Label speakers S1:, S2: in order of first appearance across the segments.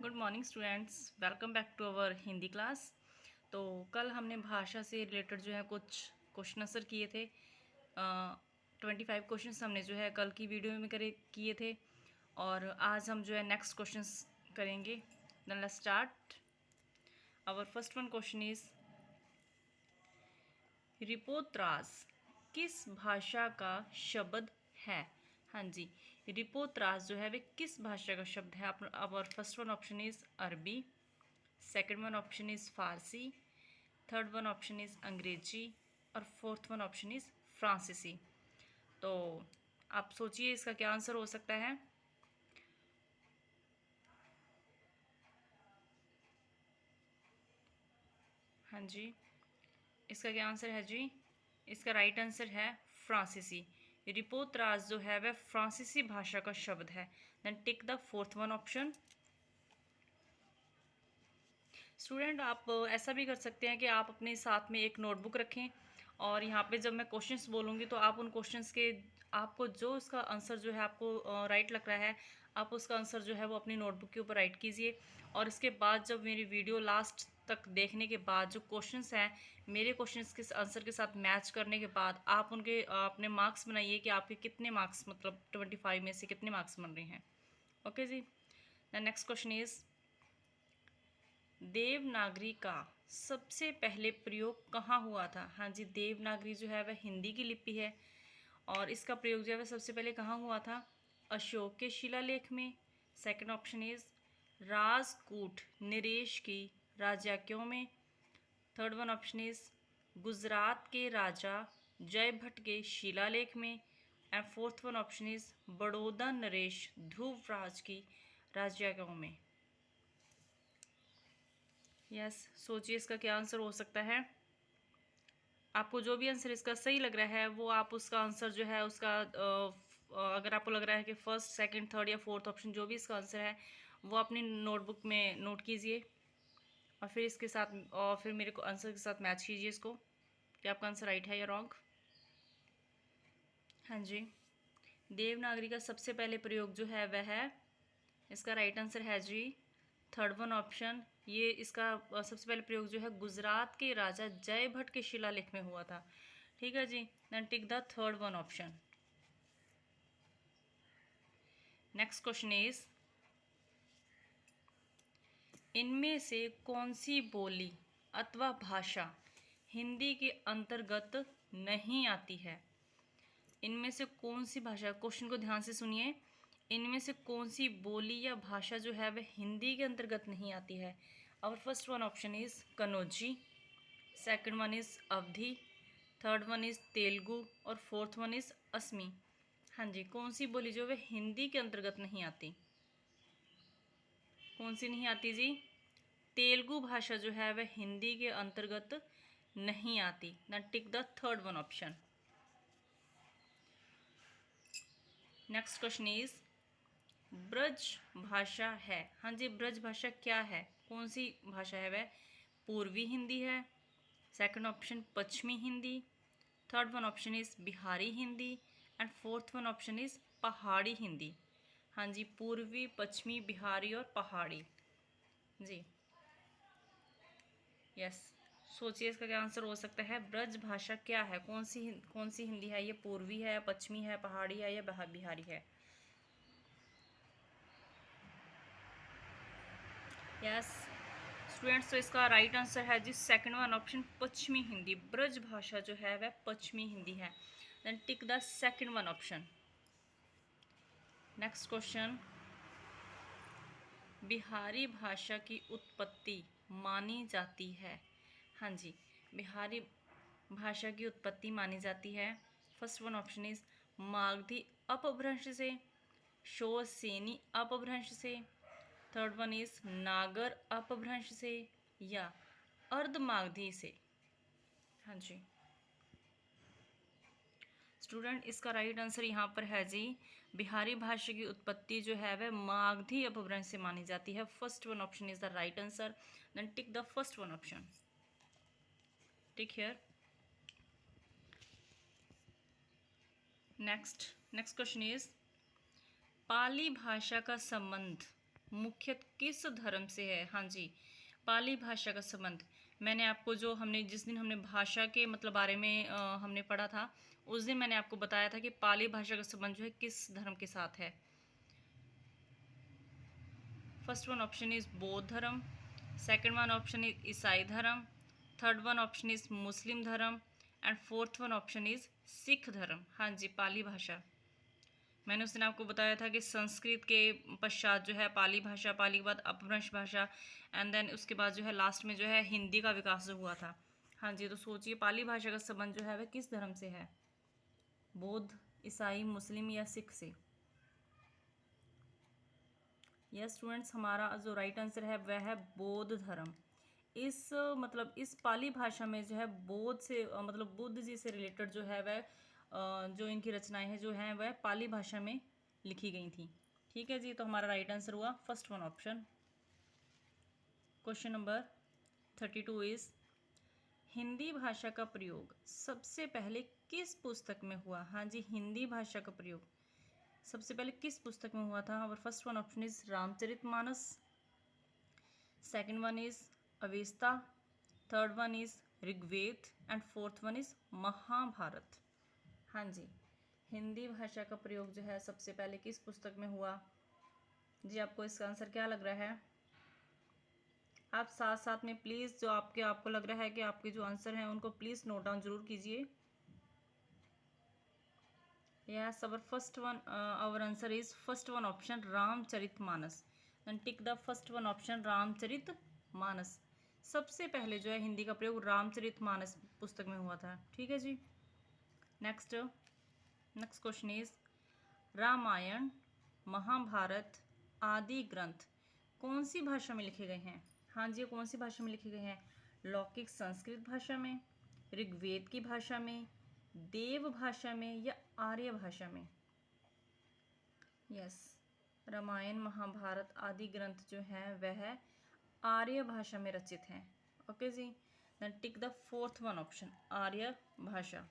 S1: Good morning students, welcome back to our Hindi class. तो कल हमने भाषा से रिलेटेड जो है कुछ क्वेश्चन आंसर किए थे। 25 क्वेश्चन हमने जो है कल की वीडियो में किए थे और आज हम जो है नेक्स्ट क्वेश्चंस करेंगे। Then let's start. Our first one question is रिपोत्रास किस भाषा का शब्द है? हाँ जी, रिपोत्रास जो है वे किस भाषा का शब्द है? Our first one option is Arabi, second one option is Farsi, third one option is Angrezi और फोर्थ वन ऑप्शन इज फ्रांसीसी। तो आप सोचिए इसका क्या आंसर हो सकता है। हाँ जी, इसका क्या आंसर है जी? इसका राइट आंसर है फ्रांसीसी। रिपोत्रास जो है वह फ्रांसीसी भाषा का शब्द है। Then tick the fourth one option. Student आप ऐसा भी कर सकते हैं कि आप अपने साथ में एक नोटबुक रखें और यहाँ पे जब मैं क्वेश्चंस बोलूँगी तो आप उन क्वेश्चंस के आपको जो उसका आंसर जो है आपको राइट लग रहा है, आप उसका आंसर जो है वो अपनी नोटबुक के ऊपर राइट कीजिए। और इसके बाद जब मेरी वीडियो लास्ट तक देखने के बाद जो क्वेश्चंस हैं मेरे क्वेश्चंस के आंसर के साथ मैच करने के बाद आप उनके अपने मार्क्स बनाइए कि आपके कितने मार्क्स, मतलब 25 में से कितने मार्क्स बन रहे हैं। Okay ji. The next question is Devanagari का सबसे पहले प्रयोग कहाँ हुआ था? हाँ जी, देवनागरी जो है वह हिंदी की लिपि है और इसका प्रयोग जो है वह सबसे पहले कहाँ हुआ था? अशोक के शिलालेख में। सेकंड ऑप्शन इज राजकूट नरेश की राजयाज्ञों में। Third one option is Gujarat के राजा जयभट्ट के शिलालेख में। And fourth one option is Baroda नरेश ध्रुवराज की राजयाज्ञों में। यस, सोचिए इसका क्या आंसर हो सकता है। आपको जो भी आंसर इसका सही लग रहा है वो आप उसका आंसर जो है उसका अगर आपको लग रहा है कि फर्स्ट सेकंड थर्ड या फोर्थ ऑप्शन जो भी इसका आंसर है वो अपनी नोटबुक में नोट कीजिए और फिर इसके साथ और फिर मेरे को आंसर के साथ मैच कीजिए इसको कि आपका आंसर राइट है या रॉन्ग। हाँ जी, देवनागरी का सबसे पहले प्रयोग जो है वह है, इसका राइट आंसर है जी थर्ड वन ऑप्शन। ये इसका सबसे पहले प्रयोग जो है गुजरात के राजा जयभट्ट के शिलालेख में हुआ था। ठीक है जी, then tick the third one option. Next question is इनमें से कौन सी बोली अथवा भाषा हिंदी के अंतर्गत नहीं आती है? इनमें से कौन सी भाषा, क्वेश्चन को ध्यान से सुनिए, इनमें से कौन सी बोली या भाषा जो है वह हिंदी के अंतर्गत नहीं आती है? Our first one option is Kannauji, second one is Awadhi, third one is Telugu और फोर्थ वन इज असमी। हाँ जी, कौन सी बोली जो वह हिंदी के अंतर्गत नहीं आती? कौन सी नहीं आती जी? तेलुगु भाषा जो है वह हिंदी के अंतर्गत नहीं आती। ना टिक the third one option. Next question is Braj भाषा है। हाँ जी, ब्रज भाषा क्या है? कौन सी भाषा है वह? पूर्वी हिंदी है, सेकंड ऑप्शन पश्चिमी Hindi, third one option is Bihari Hindi and fourth one option is पहाड़ी हिंदी। हाँ जी, पूर्वी, पश्चिमी, बिहारी और पहाड़ी जी। यस, सोचिए इसका क्या आंसर हो सकता है। ब्रज भाषा क्या है? कौन सी हिंदी है? ये पूर्वी है, पश्चिमी है, पहाड़ी है या बिहारी है? यस स्टूडेंट्स, तो इसका राइट आंसर है जी सेकंड वन ऑप्शन पश्चिमी हिंदी। ब्रज भाषा जो है वह पश्चिमी हिंदी है। Then tick the second one option. Next question, Bihari भाषा की उत्पत्ति मानी जाती है। हाँ जी, बिहारी भाषा की उत्पत्ति मानी जाती है। First one option is Magadhi अपभ्रंश से, शोरसेनी अपभ्रंश से, थर्ड वन इज नागर अपभ्रंश से या अर्धमागधी से। हाँ जी स्टूडेंट, इसका राइट आंसर यहाँ पर है जी बिहारी भाषा की उत्पत्ति जो है वह मागधी अपभ्रंश से मानी जाती है। First one option is the right answer. Then tick the first one option. Tick here. Next question is Pali भाषा का संबंध मुख्यतः किस धर्म से है? हाँ जी, पाली भाषा का संबंध। मैंने आपको जो हमने जिस दिन हमने भाषा के मतलब बारे में हमने पढ़ा था, उस दिन मैंने आपको बताया था कि पाली भाषा का संबंध जो है किस धर्म के साथ है। फर्स्ट वन ऑप्शन इज बौद्ध धर्म, सेकंड वन ऑप्शन इज ईसाई धर्म, थर्ड वन ऑप्शन इज मुस्लिम धर्म and fourth one option is Sikh धर्म। हाँ जी, पाली भाषा। मैंने उस दिन आपको बताया था कि संस्कृत के पश्चात जो है पाली भाषा, पाली के बाद अपभ्रंश भाषा एंड देन उसके बाद जो है लास्ट में जो है हिंदी का विकास जो हुआ था। हाँ जी, तो सोचिए पाली भाषा का संबंध जो है वह किस धर्म से है? बौद्ध, ईसाई, मुस्लिम या सिख से? यस स्टूडेंट्स, हमारा जो राइट आंसर है वह है बौद्ध धर्म। इस मतलब इस पाली भाषा में जो है बौद्ध से मतलब बुद्ध जी से रिलेटेड जो है वह जो इनकी रचनाएं हैं जो हैं वह पाली भाषा में लिखी गई थी। ठीक है जी, तो हमारा राइट आंसर हुआ first one option. Question number 32 is Hindi भाषा का प्रयोग सबसे पहले किस पुस्तक में हुआ? हाँ जी, हिंदी भाषा का प्रयोग सबसे पहले किस पुस्तक में हुआ था? और first one option is Ramcharitmanas, second one is Avesta, third one is Rigveda and fourth one is Mahabharat. हाँ जी, हिंदी भाषा का प्रयोग जो है सबसे पहले किस पुस्तक में हुआ? जी, आपको इसका आंसर क्या लग रहा है? आप साथ साथ में प्लीज़ जो आपको लग रहा है कि आपके जो आंसर हैं उनको प्लीज़ नोट डाउन जरूर कीजिए। Yes, our answer is first one option Ramcharitmanas. And tick the first one option Ramcharitmanas. सबसे पहले जो है हिंदी का प्रयोग रामचरितमानस पुस्तक में हुआ था। ठीक है जी। Next question is Ramayan, Mahabharat आदि ग्रंथ कौन सी भाषा में लिखे गए हैं? हाँ जी, कौन सी भाषा में लिखे गए हैं? लौकिक संस्कृत भाषा में, ऋग्वेद की भाषा में, देव भाषा में या आर्य भाषा में? यस, रामायण महाभारत आदि ग्रंथ जो हैं वह आर्य भाषा में रचित हैं। Okay ji, then tick the fourth one option आर्य भाषा।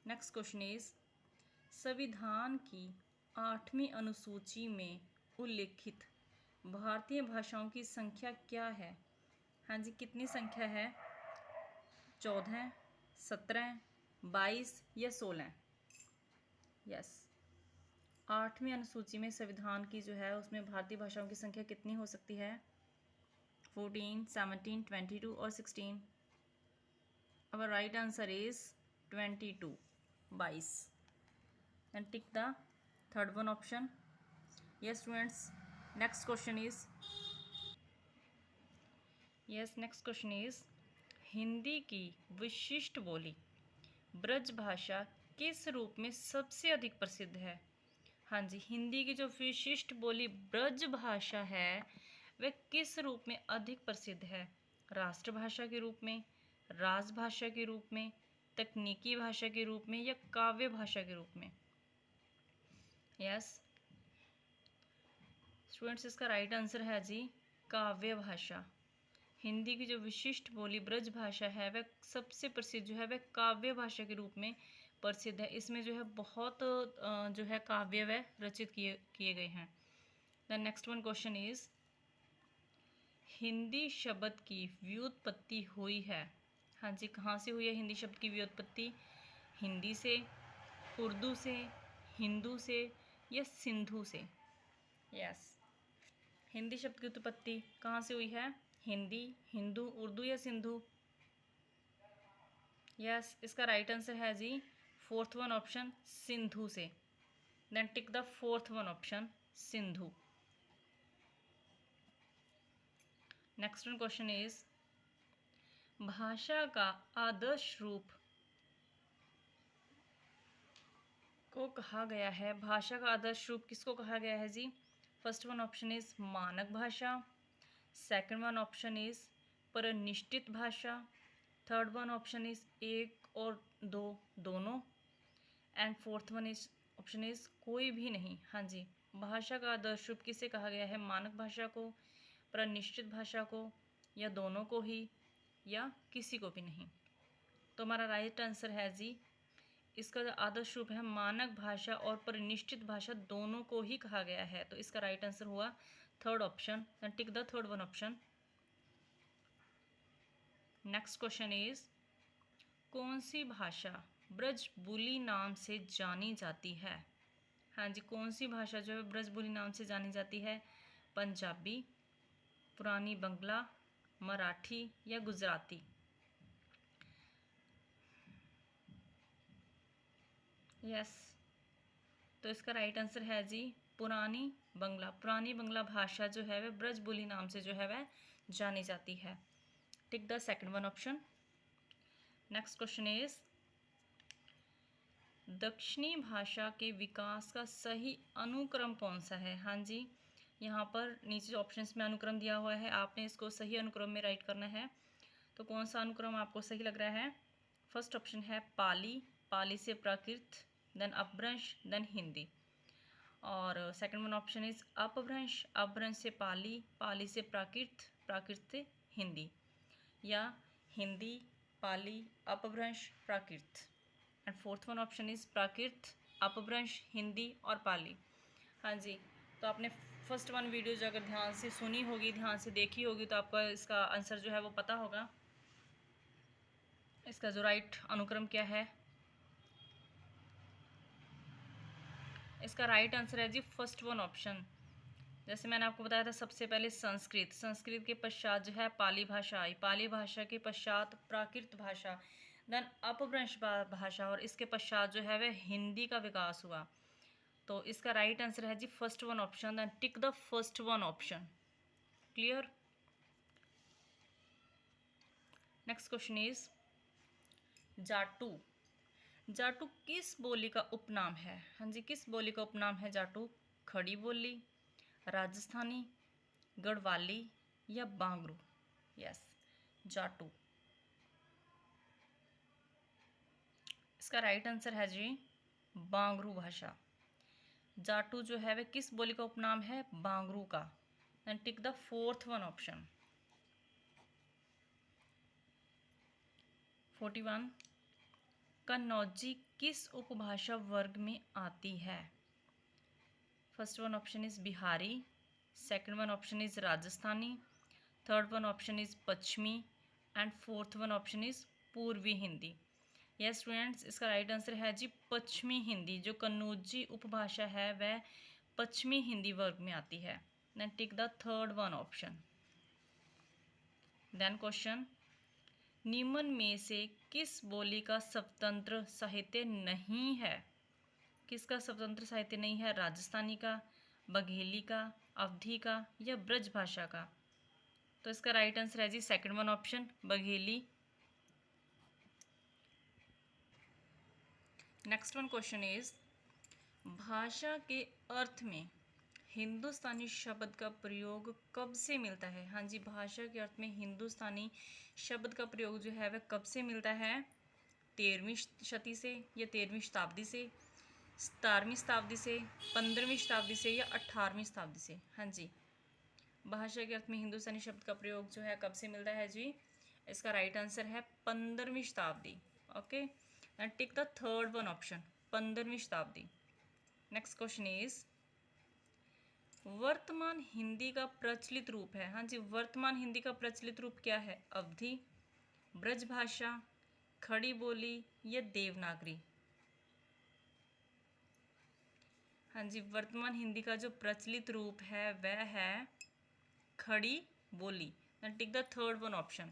S1: नेक्स्ट क्वेश्चन इज संविधान की 8वीं अनुसूची में उल्लेखित भारतीय भाषाओं की संख्या क्या है? हाँ जी, कितनी संख्या है? 14, 17, 22 या 16? यस, 8वीं अनुसूची में संविधान की जो है उसमें भारतीय भाषाओं की संख्या कितनी हो सकती है? 14, 17, 22 और 16? Our right answer is 22, 22। And tick the third one option. Yes students, next question is Hindi की विशिष्ट बोली ब्रज भाषा किस रूप में सबसे अधिक प्रसिद्ध है? हाँ जी, हिंदी की जो विशिष्ट बोली ब्रज भाषा है वह किस रूप में अधिक प्रसिद्ध है? राष्ट्रभाषा के रूप में, राजभाषा के रूप में, तकनीकी भाषा के रूप में या काव्य भाषा के रूप में? यस स्टूडेंट्स, इसका राइट आंसर है जी काव्य भाषा। हिंदी की जो विशिष्ट बोली ब्रज भाषा है वह सबसे प्रसिद्ध जो है वह काव्य भाषा के रूप में प्रसिद्ध है। इसमें जो है बहुत जो है काव्य वह रचित किए गए हैं। The next one question is Hindi शब्द की व्युत्पत्ति हुई है? हाँ जी, कहाँ से हुई है हिंदी शब्द की व्युत्पत्ति? हिंदी से, उर्दू से, हिंदू से या सिंधु से? यस, हिंदी शब्द की उत्पत्ति कहाँ से हुई है? हिंदी, हिंदू, उर्दू या सिंधु? यस, इसका राइट आंसर है जी फोर्थ वन ऑप्शन सिंधु से। Then tick the fourth one option Sindhu. Next one question is भाषा का आदर्श रूप को कहा गया है? भाषा का आदर्श रूप किसको कहा गया है जी? फर्स्ट वन ऑप्शन इज मानक भाषा, सेकंड वन ऑप्शन इज परनिष्ठित भाषा, थर्ड वन ऑप्शन इज एक और दो दोनों and fourth one is option is कोई भी नहीं। हाँ जी, भाषा का आदर्श रूप किसे कहा गया है? मानक भाषा को, परनिष्ठित भाषा को या दोनों को ही या किसी को भी नहीं? तो हमारा राइट आंसर है जी इसका जो आदर्श रूप है मानक भाषा और परिनिष्ठित भाषा दोनों को ही कहा गया है। तो इसका राइट आंसर हुआ third option. Tick the third one option. Next question is कौन सी भाषा ब्रजबुली नाम से जानी जाती है? हाँ जी, कौन सी भाषा जो है ब्रजबुली नाम से जानी जाती है? पंजाबी, पुरानी बंगला, मराठी या गुजराती? यस, तो इसका राइट आंसर है जी पुरानी बंगला। पुरानी बंगला भाषा जो है वह ब्रजबुली नाम से जो है वह जानी जाती है। टिक the second one option. Next question is दक्षिणी भाषा के विकास का सही अनुक्रम कौन सा है? हाँ जी, यहाँ पर नीचे ऑप्शंस में अनुक्रम दिया हुआ है, आपने इसको सही अनुक्रम में राइट करना है। तो कौन सा अनुक्रम आपको सही लग रहा है? फर्स्ट ऑप्शन है पाली, पाली से प्राकृत, देन अपभ्रंश, देन हिंदी। और सेकंड वन ऑप्शन इज अपभ्रंश, अपभ्रंश से पाली, पाली से प्राकृत, प्राकृत से हिंदी, या Hindi, Pali, Apabhramsha, Prakrit. And fourth one option is Prakrit, Apabhramsha, Hindi और पाली। हाँ जी, तो आपने फर्स्ट वन वीडियो जो अगर ध्यान से सुनी होगी, ध्यान से देखी होगी, तो आपका इसका आंसर जो है वो पता होगा। इसका जो राइट अनुक्रम क्या है? इसका राइट आंसर है जी फर्स्ट वन ऑप्शन। जैसे मैंने आपको बताया था, सबसे पहले संस्कृत, संस्कृत के पश्चात जो है पाली भाषा आई, पाली भाषा के पश्चात प्राकृत भाषा, देन अपभ्रंश भाषा, और इसके पश्चात जो है वह हिंदी का विकास हुआ। तो इसका राइट आंसर है जी first one option. Then tick the first one option. Clear? Next question is Jatu. Jatu किस बोली का उपनाम है? हाँ जी, किस बोली का उपनाम है जाटू? खड़ी बोली, राजस्थानी, गढ़वाली या बांगरू? यस, जाटू। इसका राइट आंसर है जी बांगरू भाषा। जाटू जो है वह किस बोली का उपनाम है? बांगरू का। And tick the fourth one option. 41 Kannauji किस उपभाषा वर्ग में आती है? First one option is Bihari, second one option is Rajasthani, third one option is पश्चिमी, and fourth one option is पूर्वी हिंदी। यस स्टूडेंट्स, इसका राइट आंसर है जी पश्चिमी हिंदी। जो कन्नौजी उपभाषा है वह पश्चिमी हिंदी वर्ग में आती है। Then tick the third one option. Then question, निम्न में से किस बोली का स्वतंत्र साहित्य नहीं है? किसका स्वतंत्र साहित्य नहीं है? राजस्थानी का, बघेली का, अवधी का या ब्रज भाषा का? तो इसका राइट आंसर है जी second one option, Bagheli. Next one question is भाषा के अर्थ में हिंदुस्तानी शब्द का प्रयोग कब से मिलता है? हाँ जी, भाषा के अर्थ में हिंदुस्तानी शब्द का प्रयोग जो है वह कब से मिलता है? 13वीं शती से या 13वीं शताब्दी से, 17वीं शताब्दी से, 15वीं शताब्दी से या 18वीं शताब्दी से? हाँ जी, भाषा के अर्थ में हिंदुस्तानी शब्द का प्रयोग जो है कब से मिलता है जी? इसका राइट आंसर है 15वीं शताब्दी। Okay, tick the third one option, 15वीं शताब्दी। नेक्स्ट क्वेश्चन इज वर्तमान हिंदी का प्रचलित रूप है? हाँ जी, वर्तमान हिंदी का प्रचलित रूप क्या है? अवधी, ब्रजभाषा, खड़ी बोली या देवनागरी? हाँ जी, वर्तमान हिंदी का जो प्रचलित रूप है वह है खड़ी बोली। टिक the third one option.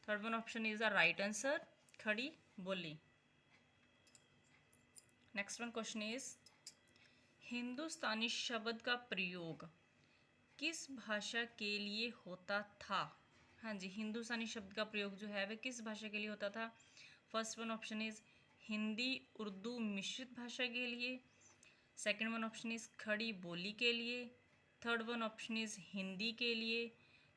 S1: Third one option is the right answer, खड़ी बोली। नेक्स्ट वन क्वेश्चन इज हिंदुस्तानी शब्द का प्रयोग किस भाषा के लिए होता था? हाँ जी, हिंदुस्तानी शब्द का प्रयोग जो है वह किस भाषा के लिए होता था? First one option is Hindi Urdu मिश्रित भाषा के लिए, सेकंड वन ऑप्शन इज खड़ी बोली के लिए, third one option is Hindi के लिए,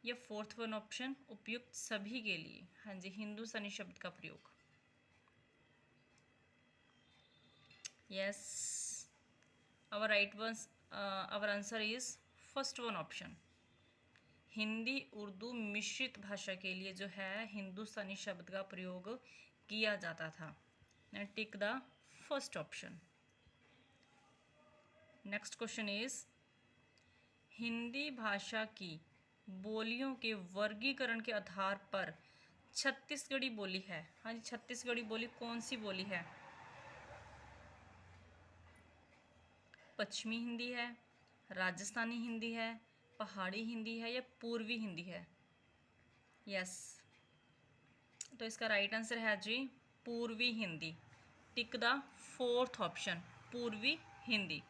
S1: या फोर्थ वन ऑप्शन उपयुक्त सभी के लिए? हाँ जी, हिंदुस्तानी शब्द का प्रयोग। Yes, our right one, our answer is first one option. Hindi Urdu मिश्रित भाषा के लिए जो है हिंदुस्तानी शब्द का प्रयोग किया जाता था। टिक the first option. Next question is Hindi भाषा की बोलियों के वर्गीकरण के आधार पर छत्तीसगढ़ी बोली है। हाँ जी, छत्तीसगढ़ी बोली कौन सी बोली है? पश्चिमी हिंदी है, राजस्थानी हिंदी है, पहाड़ी हिंदी है या पूर्वी हिंदी है? यस, तो इसका राइट आंसर है जी पूर्वी Hindi. Tick the fourth option, पूर्वी Hindi.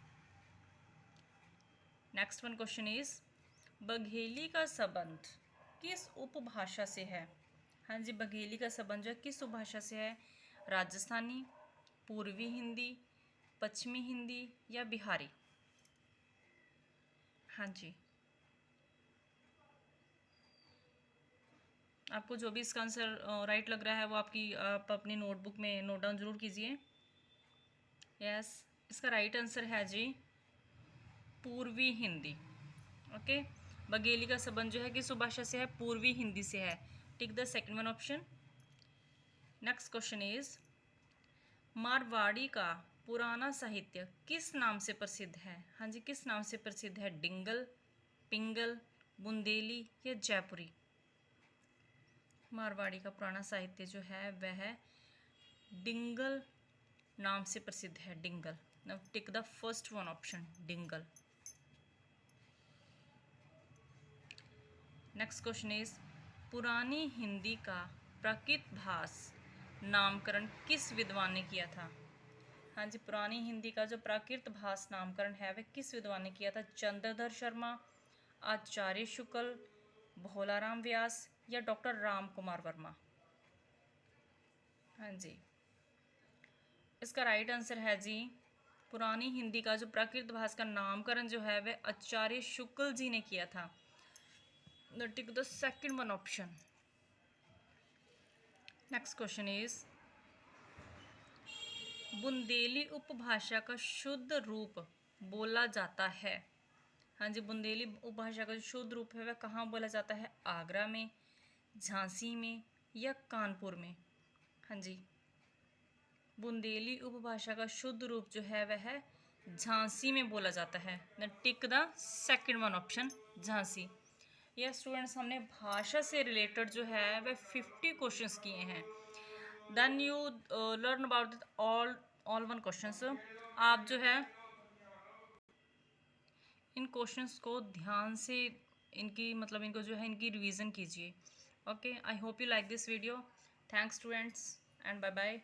S1: Next one question is Bagheli का संबंध किस उपभाषा से है? हाँ जी, बघेली का संबंध जो है किस उपभाषा से है? राजस्थानी, पूर्वी हिंदी, पश्चिमी हिंदी या बिहारी? हाँ जी, आपको जो भी इसका आंसर राइट लग रहा है वो आप अपनी नोटबुक में नोट डाउन जरूर कीजिए। यस, इसका राइट आंसर है जी पूर्वी हिंदी। ओके, बघेली का संबंध जो है किस उपभाषा से है? पूर्वी हिंदी से है। टिक the second one option. Next question is Marwari का पुराना साहित्य किस नाम से प्रसिद्ध है? हाँ जी, किस नाम से प्रसिद्ध है? डिंगल, पिंगल, बुंदेली या जयपुरी? मारवाड़ी का पुराना साहित्य जो है वह डिंगल नाम से प्रसिद्ध है। Dingal. Now tick the first one option, Dingal. Next question is पुरानी हिंदी का प्राकृत भाष नामकरण किस विद्वान ने किया था? हाँ जी, पुरानी हिंदी का जो प्राकृत भाष नामकरण है वह किस विद्वान ने किया था? चंद्रधर शर्मा, आचार्य शुक्ल, भोलाराम व्यास या डॉक्टर राम कुमार वर्मा? हाँ जी, इसका राइट आंसर है जी पुरानी हिंदी का जो प्राकृत भाष का नामकरण जो है वह आचार्य शुक्ल जी ने किया था। टिक the second one option. Next question is Bundeli उपभाषा का शुद्ध रूप बोला जाता है। हाँ जी, बुंदेली उपभाषा का जो शुद्ध रूप है वह कहाँ बोला जाता है? आगरा में, झांसी में या कानपुर में? हाँ जी, बुंदेली उपभाषा का शुद्ध रूप जो है वह झांसी में बोला जाता है। टिक the second one option, Jhansi. यह स्टूडेंट्स हमने भाषा से रिलेटेड जो है वह 50 क्वेश्चंस किए हैं। Then you learn about all one questions. आप जो है इन क्वेश्चंस को ध्यान से इनको जो है इनकी रिवीजन कीजिए। Okay, I hope you like this video. Thanks students and bye bye.